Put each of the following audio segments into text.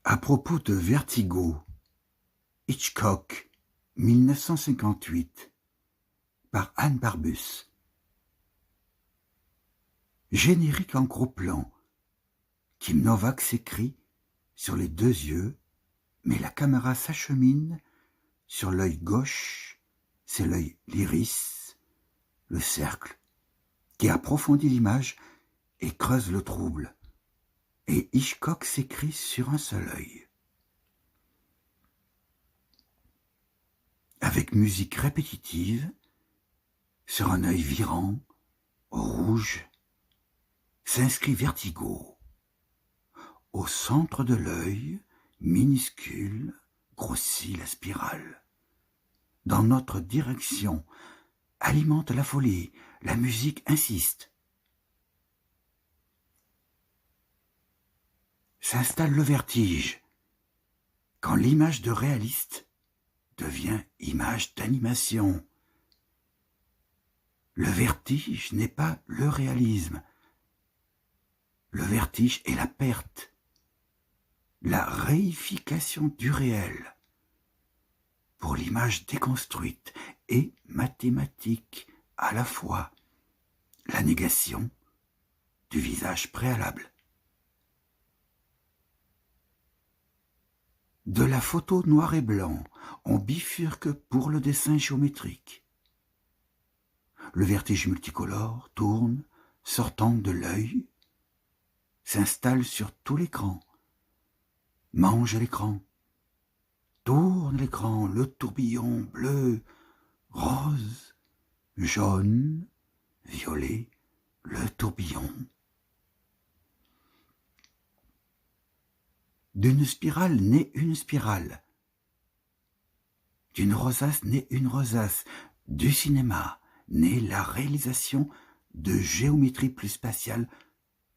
À propos de Vertigo, Hitchcock, 1958, par Anne Barbus. Générique en gros plan. Kim Novak s'écrie sur les deux yeux, mais la caméra s'achemine sur l'œil gauche, c'est l'œil l'iris, le cercle, qui approfondit l'image et creuse le trouble. Et Hitchcock s'écrit sur un seul œil. Avec musique répétitive, sur un œil virant, au rouge, s'inscrit Vertigo. Au centre de l'œil, minuscule, grossit la spirale. Dans notre direction, alimente la folie, la musique insiste. S'installe le vertige, quand l'image de réaliste devient image d'animation. Le vertige n'est pas le réalisme. Le vertige est la perte, la réification du réel, pour l'image déconstruite et mathématique à la fois, la négation du visage préalable. De la photo noir et blanc, on bifurque pour le dessin géométrique. Le vertige multicolore tourne, sortant de l'œil, s'installe sur tout l'écran, mange l'écran, tourne l'écran, le tourbillon bleu, rose, jaune, violet, le tourbillon. D'une spirale naît une spirale, d'une rosace naît une rosace, du cinéma naît la réalisation de géométrie plus spatiale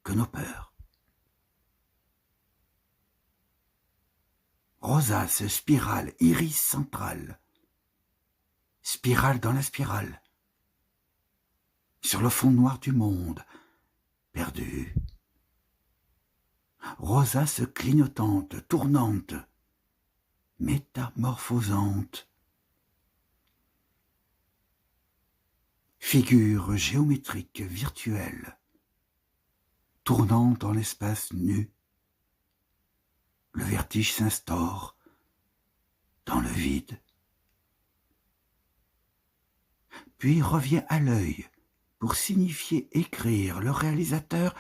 que nos peurs. Rosace, spirale, iris central, spirale dans la spirale, sur le fond noir du monde, perdu. Rosace clignotante, tournante, métamorphosante. Figure géométrique virtuelle, tournant dans l'espace nu. Le vertige s'instaure dans le vide, puis revient à l'œil pour signifier écrire le réalisateur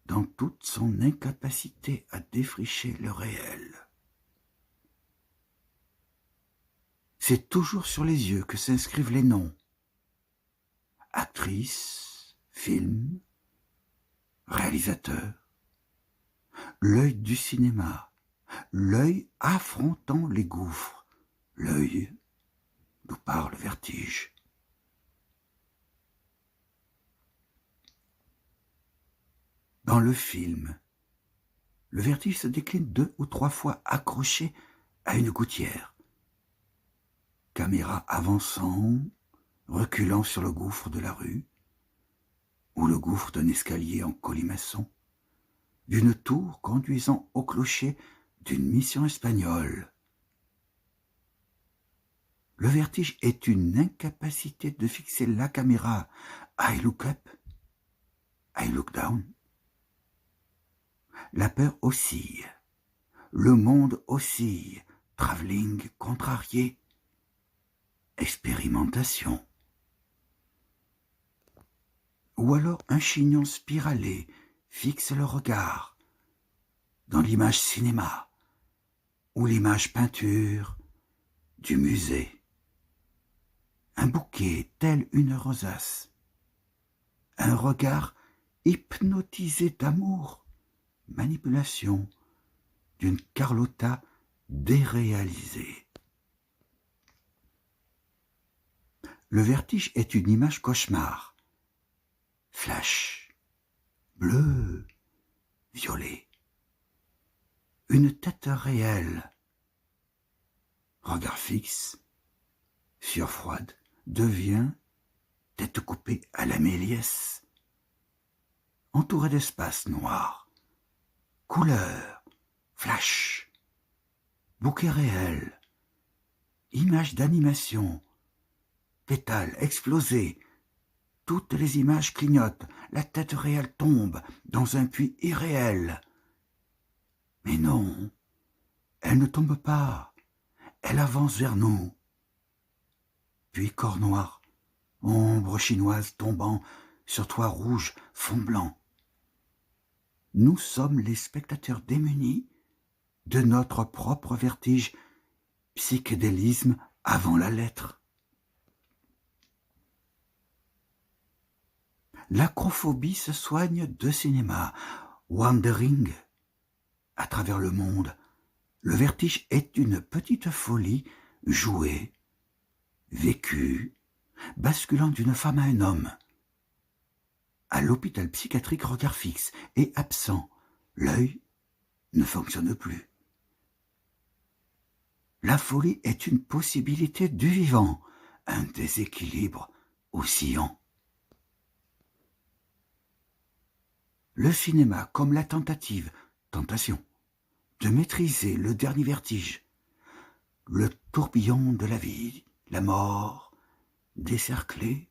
dans toute son incapacité à défricher le réel. C'est toujours sur les yeux que s'inscrivent les noms. Actrice, film, réalisateur. L'œil du cinéma, l'œil affrontant les gouffres, l'œil d'où part le vertige. Dans le film, le vertige se décline 2 ou 3 fois accroché à une gouttière. Caméra avançant, reculant sur le gouffre de la rue, ou le gouffre d'un escalier en colimaçon, d'une tour conduisant au clocher d'une mission espagnole. Le vertige est une incapacité de fixer la caméra. I look up, I look down. La peur oscille, le monde oscille, travelling contrarié, expérimentation. Ou alors un chignon spiralé fixe le regard dans l'image cinéma ou l'image peinture du musée. Un bouquet tel une rosace, un regard hypnotisé d'amour, manipulation d'une Carlotta déréalisée. Le vertige est une image cauchemar. Flash, bleu, violet. Une tête réelle. Regard fixe, sueur froide, devient tête coupée à la Méliès. Entourée d'espace noir. Couleur, flash, bouquet réel, images d'animation, pétales explosés, toutes les images clignotent, la tête réelle tombe dans un puits irréel. Mais non, elle ne tombe pas, elle avance vers nous. Puis corps noir, ombre chinoise tombant sur toit rouge, fond blanc. Nous sommes les spectateurs démunis de notre propre vertige, psychédélisme avant la lettre. L'acrophobie se soigne de cinéma, wandering à travers le monde. Le vertige est une petite folie jouée, vécue, basculant d'une femme à un homme. À l'hôpital psychiatrique, regard fixe et absent, l'œil ne fonctionne plus. La folie est une possibilité du vivant, un déséquilibre oscillant. Le cinéma comme la tentation, de maîtriser le dernier vertige, le tourbillon de la vie, la mort, décerclé,